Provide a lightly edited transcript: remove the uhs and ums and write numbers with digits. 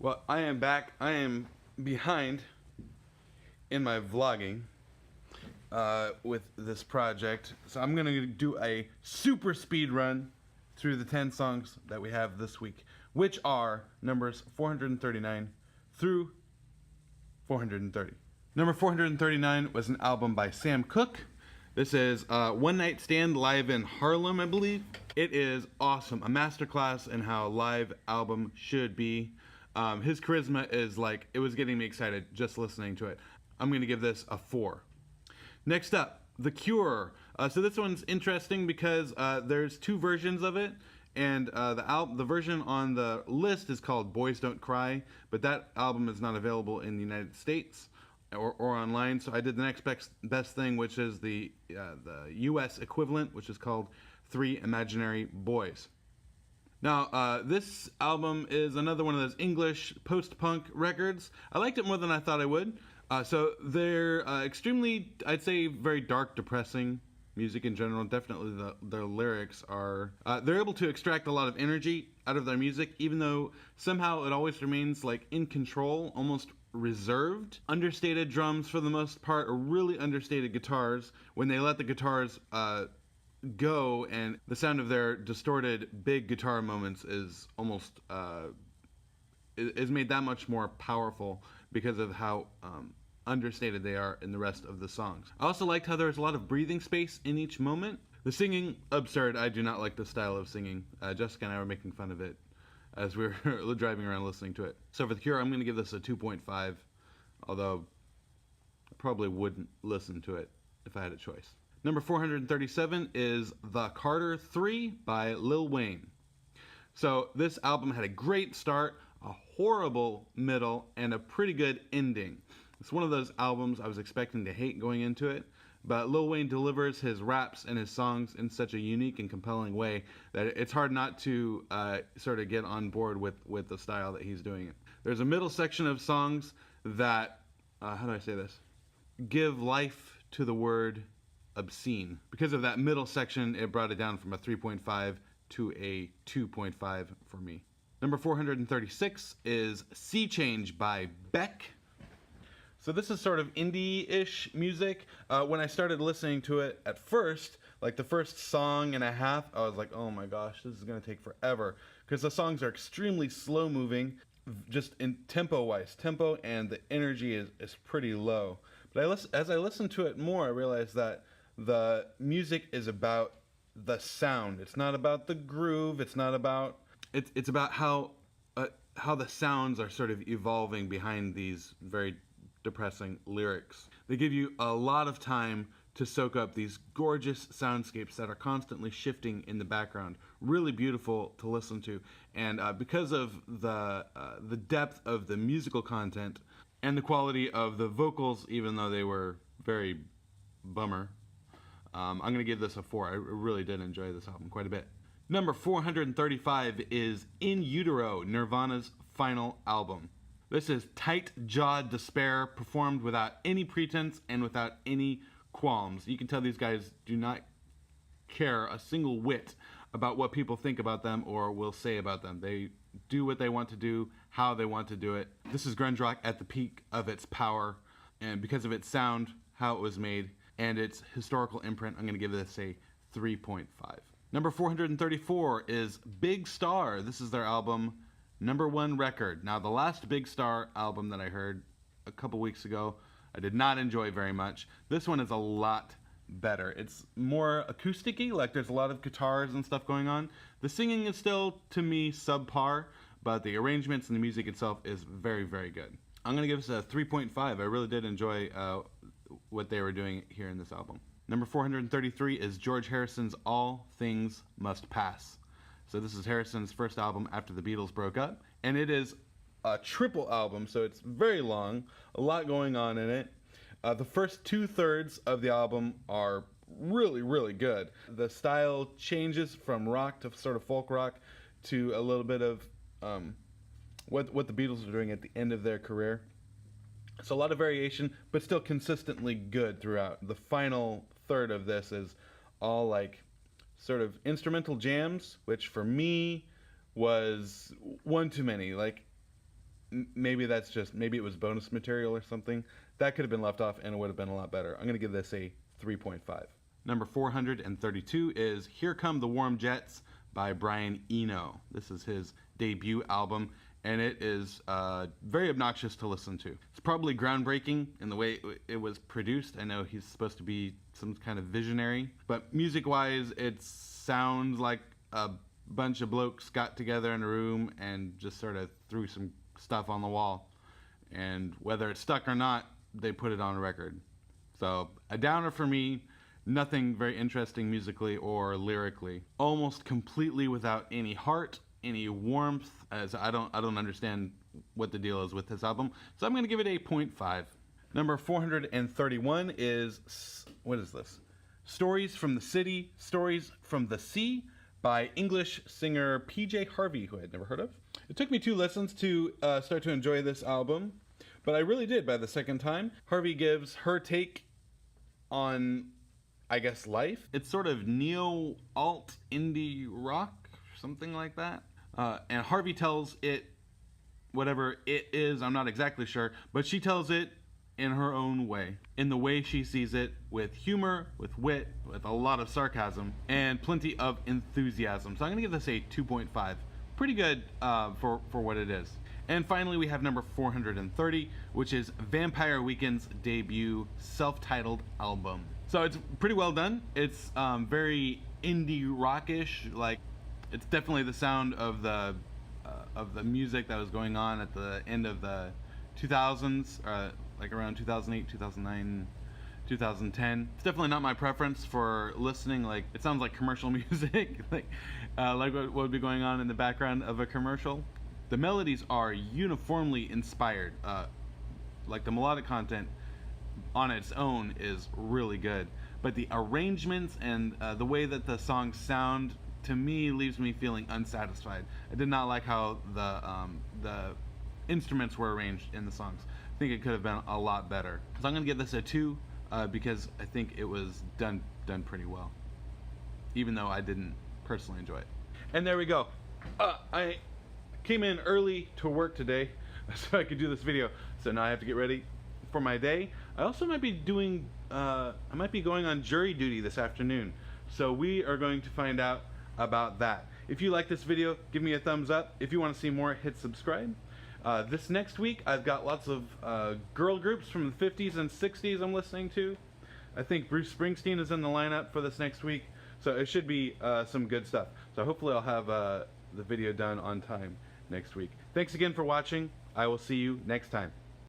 Well, I am back. I am behind in my vlogging with this project. So I'm going to do a super speed run through the 10 songs that we have this week, which are numbers 439 through 430. Number 439 was an album by Sam Cooke. This is One Night Stand live in Harlem, I believe. It is awesome. A masterclass in how a live album should be. His charisma is like, it was getting me excited just listening to it. I'm going to give this a 4. Next up, The Cure. So this one's interesting because there's 2 versions of it. And the version on the list is called Boys Don't Cry. But that album is not available in the United States or online. So I did the next best thing, which is the US equivalent, which is called Three Imaginary Boys. Now, this album is another one of those English post-punk records. I liked it more than I thought I would. So they're extremely, I'd say, very dark, depressing music in general. Definitely their lyrics are... they're able to extract a lot of energy out of their music, even though somehow it always remains like in control, almost reserved. Understated drums for the most part, or really understated guitars. When they let the guitars... go, and the sound of their distorted big guitar moments is almost is made that much more powerful because of how understated they are in the rest of the songs. I also liked how there's a lot of breathing space in each moment. The singing, absurd. I do not like the style of singing. Jessica and I were making fun of it as we were driving around listening to it. So for The Cure, I'm going to give this a 2.5, although I probably wouldn't listen to it if I had a choice. Number 437 is The Carter 3 by Lil Wayne. So this album had a great start, a horrible middle, and a pretty good ending. It's one of those albums I was expecting to hate going into it, but Lil Wayne delivers his raps and his songs in such a unique and compelling way that it's hard not to sort of get on board with the style that he's doing it. There's a middle section of songs that, how do I say this? Give life to the word obscene. Because of that middle section, it brought it down from a 3.5 to a 2.5 for me. Number 436 is Sea Change by Beck. So this is sort of indie-ish music. When I started listening to it at first, like the first song and a half, I was like, oh my gosh, this is going to take forever. Because the songs are extremely slow-moving, just in tempo-wise. Tempo and the energy is pretty low. But as I listened to it more, I realized that the music is about the sound. It's not about the groove. It's not about... It's about how the sounds are sort of evolving behind these very depressing lyrics. They give you a lot of time to soak up these gorgeous soundscapes that are constantly shifting in the background. Really beautiful to listen to. And because of the depth of the musical content and the quality of the vocals, even though they were very bummer, I'm going to give this a 4. I really did enjoy this album quite a bit. Number 435 is In Utero, Nirvana's final album. This is tight-jawed despair performed without any pretense and without any qualms. You can tell these guys do not care a single whit about what people think about them or will say about them. They do what they want to do, how they want to do it. This is grunge rock at the peak of its power, and because of its sound, how it was made, and its historical imprint, I'm going to give this a 3.5. Number 434 is Big Star. This is their album, #1 record. Now, the last Big Star album that I heard a couple weeks ago, I did not enjoy very much. This one is a lot better. It's more acoustic-y, like there's a lot of guitars and stuff going on. The singing is still, to me, subpar, but the arrangements and the music itself is very, very good. I'm going to give this a 3.5. I really did enjoy what they were doing here in this album. Number 433 is George Harrison's All Things Must Pass. So this is Harrison's first album after the Beatles broke up, and it is a triple album, so it's very long, a lot going on in it. The first 2/3 of the album are really, really good. The style changes from rock to sort of folk rock to a little bit of what the Beatles are doing at the end of their career. So a lot of variation, but still consistently good throughout. The final third of this is all like sort of instrumental jams, which for me was one too many. Like maybe that's just, maybe it was bonus material or something. That could have been left off and it would have been a lot better. I'm going to give this a 3.5. Number 432 is Here Come the Warm Jets by Brian Eno. This is his debut album, and it is very obnoxious to listen to. It's probably groundbreaking in the way it was produced. I know he's supposed to be some kind of visionary, but music-wise, it sounds like a bunch of blokes got together in a room and just sort of threw some stuff on the wall. And whether it stuck or not, they put it on a record. So a downer for me. Nothing very interesting musically or lyrically. Almost completely without any heart, any warmth. As I don't understand what the deal is with this album. So I'm going to give it a 0.5. Number 431 is, what is this? Stories from the City, Stories from the Sea by English singer PJ Harvey, who I'd never heard of. It took me 2 listens to start to enjoy this album, but I really did by the second time. Harvey gives her take on, I guess, life. It's sort of neo-alt indie rock, something like that. And Harvey tells it, whatever it is, I'm not exactly sure, but she tells it in her own way, in the way she sees it, with humor, with wit, with a lot of sarcasm, and plenty of enthusiasm. So I'm gonna give this a 2.5. Pretty good for what it is. And finally, we have number 430, which is Vampire Weekend's debut self-titled album. So it's pretty well done. It's very indie rockish. Like, it's definitely the sound of the music that was going on at the end of the 2000s, like around 2008, 2009, 2010. It's definitely not my preference for listening. Like, it sounds like commercial music, like what would be going on in the background of a commercial. The melodies are uniformly inspired. Like, the melodic content on its own is really good, but the arrangements and the way that the songs sound, to me, leaves me feeling unsatisfied. I did not like how the instruments were arranged in the songs. I think it could have been a lot better. So I'm gonna give this a 2 because I think it was done pretty well, even though I didn't personally enjoy it. And there we go. I came in early to work today so I could do this video. So now I have to get ready for my day. I also might be doing, I might be going on jury duty this afternoon. So we are going to find out about that. If you like this video, give me a thumbs up. If you want to see more, hit subscribe. This next week, I've got lots of girl groups from the 50s and 60s I'm listening to. I think Bruce Springsteen is in the lineup for this next week. So it should be some good stuff. So hopefully I'll have the video done on time next week. Thanks again for watching. I will see you next time.